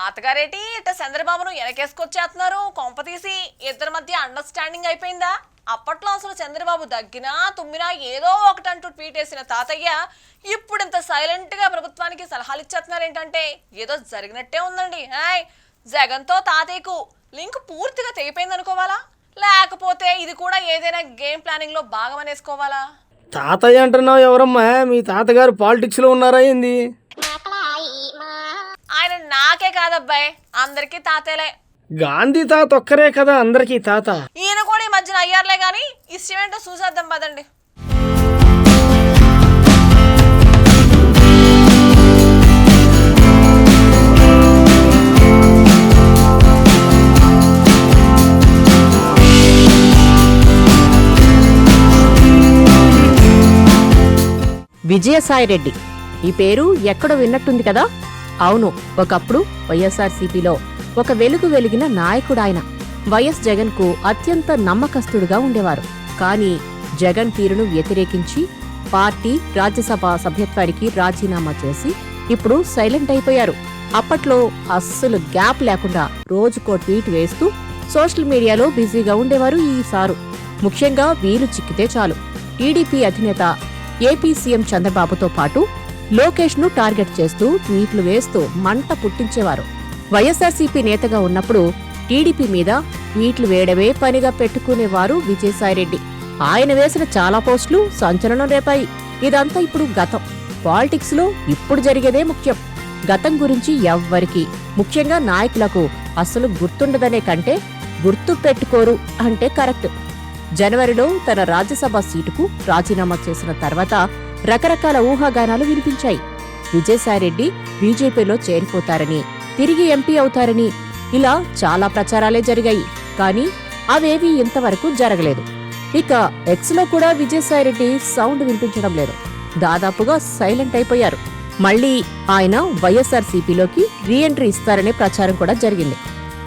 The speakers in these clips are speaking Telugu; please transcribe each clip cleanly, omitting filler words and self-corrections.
తాతగారేటి ఇట్ట చంద్రబాబును వెనకేసుకొచ్చేస్తున్నారు. కొంపతీసి ఇద్దరి మధ్య అండర్స్టాండింగ్ అయిపోయిందా? అప్పట్లో అసలు చంద్రబాబు దగ్గినా తుమ్మినా ఏదో ఒకటంటూ ట్వీట్ వేసిన తాతయ్య ఇప్పుడు ఇంత సైలెంట్ గా ప్రభుత్వానికి సలహాలు ఇచ్చేస్తున్నారు. ఏంటంటే ఏదో జరిగినట్టే ఉందండి. జగన్తో తాతయ్యకు లింక్ పూర్తిగా తెగిపోయింది అనుకోవాలా, లేకపోతే ఇది కూడా ఏదైనా గేమ్ ప్లానింగ్ లో భాగం అనేసుకోవాలా? తాతయ్య అంటున్నావు ఎవరమ్మా? మీ తాతగారు పాలిటిక్స్ లో ఉన్నారా ఏంది? ఆయన నాకే కాదబ్బాయి, అందరికీ తాతేలే. గాంధీ తాత ఒక్కరే కదా అందరికీ తాత. ఈయన కూడా ఈ మధ్యన అయ్యారులే గాని ఇష్టమేంటో చూసేద్దాం పదండి. విజయసాయిరెడ్డి ఈ పేరు ఎక్కడో విన్నట్టుంది కదా? అవును, ఒకప్పుడు వైఎస్ఆర్సీపీలో ఒక వెలుగు వెలిగిన నాయకుడాయన. వైఎస్ జగన్ కు అత్యంత నమ్మకస్తుడుగా ఉండేవారు. కానీ జగన్ తీరును వ్యతిరేకించి పార్టీ రాజ్యసభ సభ్యత్వానికి రాజీనామా చేసి ఇప్పుడు సైలెంట్ అయిపోయారు. అప్పట్లో అస్సలు గ్యాప్ లేకుండా రోజుకో ట్వీట్ వేస్తూ సోషల్ మీడియాలో బిజీగా ఉండేవారు ఈ సారు. ముఖ్యంగా వీలు చిక్కితే చాలు టీడీపీ అధినేత ఏపీ సీఎం చంద్రబాబుతో పాటు లోకేష్ ను టార్గెట్ చేస్తూ ట్వీట్లు వేస్తూ మంట పుట్టించేవారు. వైఎస్ఆర్సీపీ నేతగా ఉన్నప్పుడు టీడీపీ మీద ట్వీట్లు వేయడమే పనిగా పెట్టుకునేవారు విజయసాయిరెడ్డి. ఆయన వేసిన చాలా పోస్టులు సంచలనం రేపాయి. ఇదంతా ఇప్పుడు గతం. పాలిటిక్స్ లో ఇప్పుడు జరిగేదే ముఖ్యం. గతం గురించి ఎవ్వరికి, ముఖ్యంగా నాయకులకు అస్సలు గుర్తుండదనే కంటే గుర్తు పెట్టుకోరు అంటే కరెక్ట్. జనవరిలో తన రాజ్యసభ సీటుకు రాజీనామా చేసిన తర్వాత రకరకాల ఊహాగానాలు వినిపించాయి. విజయసాయిరెడ్డి బీజేపీలో చేరిపోతారని, తిరిగి ఎంపీ అవుతారని, ఇలా చాలా ప్రచారాలే జరిగాయి. కానీ అవేవీ ఇంతవరకు జరగలేదు. ఇక ఎక్స్ లో కూడా విజయసాయిరెడ్డి సౌండ్ వినిపించడం లేదు. దాదాపుగా సైలెంట్ అయిపోయారు. మళ్లీ ఆయన వైఎస్ఆర్సీపీలోకి రీఎంట్రీ ఇస్తారనే ప్రచారం కూడా జరిగింది.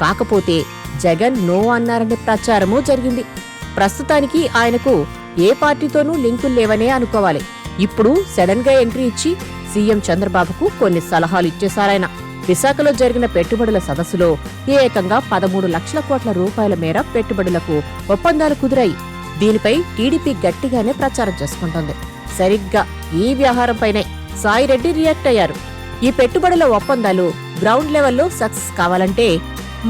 కాకపోతే జగన్ నో అన్నారనే ప్రచారమూ జరిగింది. ప్రస్తుతానికి ఆయనకు ఏ పార్టీతోనూ లింకులు లేవనే అనుకోవాలి. ఇప్పుడు సడన్ గా ఎంట్రీ ఇచ్చి సీఎం చంద్రబాబుకు కొన్ని సలహాలు ఇచ్చేశారాయన. విశాఖలో జరిగిన పెట్టుబడుల సదస్సులో ఏకంగా 13 లక్షల కోట్ల రూపాయల మేర పెట్టుబడులకు ఒప్పందాలు కుదిరాయి. దీనిపై టీడీపీ గట్టిగానే ప్రచారం చేసుకుంటోంది. సరిగ్గా ఈ వ్యవహారంపైనే సాయిరెడ్డి రియాక్ట్ అయ్యారు. ఈ పెట్టుబడుల ఒప్పందాలు గ్రౌండ్ లెవెల్లో సక్సెస్ కావాలంటే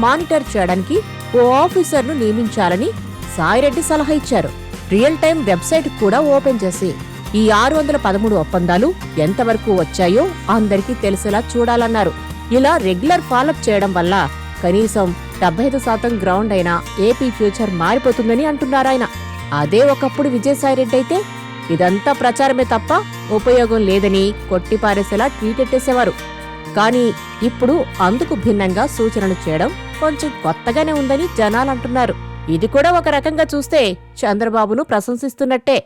మానిటర్ చేయడానికి ఓ ఆఫీసర్ను నియమించాలని సాయిరెడ్డి సలహా ఇచ్చారు. రియల్ టైం వెబ్సైట్ కూడా ఓపెన్ చేసి ఈ 613 ఒప్పందాలు ఎంతవరకు వచ్చాయో అందరికీ తెలిసేలా చూడాలన్నారు. ఇలా రెగ్యులర్ ఫాలోఅప్ చేయడం వల్ల కనీసం 75% గ్రౌండ్ అయినా ఏపీ ఫ్యూచర్ మారిపోతుందని అంటున్నారాయన. అదే ఒకప్పుడు విజయసాయిరెడ్డి అయితే ఇదంతా ప్రచారమే తప్ప ఉపయోగం లేదని కొట్టిపారేసేలా ట్వీట్ ఎట్టేసేవారు. కానీ ఇప్పుడు అందుకు భిన్నంగా సూచనలు చేయడం కొంచెం కొత్తగానే ఉందని జనాలంటున్నారు. ఇది కూడా ఒక రకంగా చూస్తే చంద్రబాబును ప్రశంసిస్తున్నట్టే.